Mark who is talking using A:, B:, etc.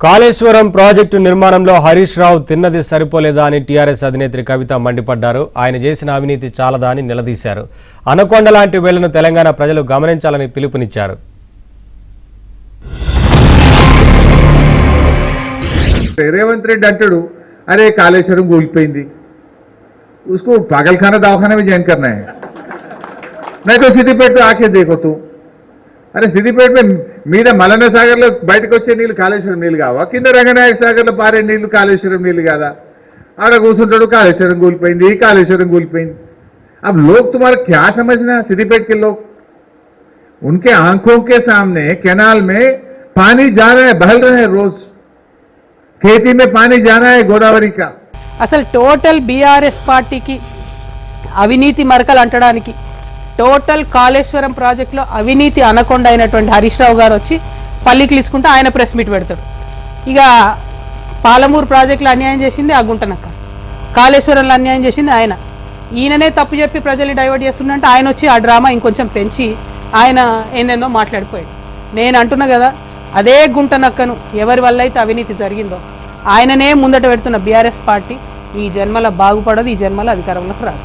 A: Kaleshwaram project నిర్మాణంలో హరీష్ రావు తిన్నది సరిపోలేదా అని టీఆర్ఎస్ అధినేత్రి కవిత మండిపడ్డారు. ఆయన చేసిన అవినీతి చాలదా అని నిలదీశారు. అనకొండ లాంటి వేళ్లను తెలంగాణ ప్రజలు గమనించాలని పిలుపునిచ్చారు.
B: रेवंत रेड्डी अंटाడు अरे कालेश्वरम कूलिपोయింది उसको पागलखाना दवाखाना में ज्वाइन करना है नहीं तो सिद्धिपेट आके देखो तू अरे सिद्धिपेट में మీద మలన సాగర్లో బయటకు వచ్చే నీళ్లు కాళేశ్వరం నీళ్లు కావా కింద రంగనాయక సాగర్లో పారే నీళ్లు కాళేశ్వరం నీళ్లు కాదా ఆడ కూర్చుంటాడు కాళేశ్వరం కూలిపోయింది కాళేశ్వరం కూలిపోయింది अब लोग तुम्हारा क्या समझना सिद्धिपेट के लोग उनके आंखों के सामने कैनाल में पानी जा रहा है बहल रहा है रोज खेती में पानी जा रहा है गोदावरी का
C: అసలు టోటల్ బీఆర్ఎస్ పార్టీకి అవినీతి మరకలు అంటడానికి టోటల్ కాళేశ్వరం ప్రాజెక్టులో అవినీతి అనకొండ అయినటువంటి హరీష్ రావు గారు వచ్చి పల్లికి తీసుకుంటే ఆయన ప్రెస్ మీట్ పెడతాడు. ఇక పాలమూరు ప్రాజెక్టులో అన్యాయం చేసింది ఆ గుంటనక్క, కాళేశ్వరంలో అన్యాయం చేసింది ఆయన. ఈయననే తప్పు చెప్పి ప్రజల్ని డైవర్ట్ చేస్తుందంటే ఆయన వచ్చి ఆ డ్రామా ఇంకొంచెం పెంచి ఆయన ఏందేందో మాట్లాడిపోయాడు. నేను అంటున్నా కదా, అదే గుంటనక్కను ఎవరి వల్ల అయితే అవినీతి జరిగిందో ఆయననే ముందట పెడుతున్న బీఆర్ఎస్ పార్టీ ఈ జన్మల బాగుపడదు, ఈ జన్మల అధికారంలోకి రాదు.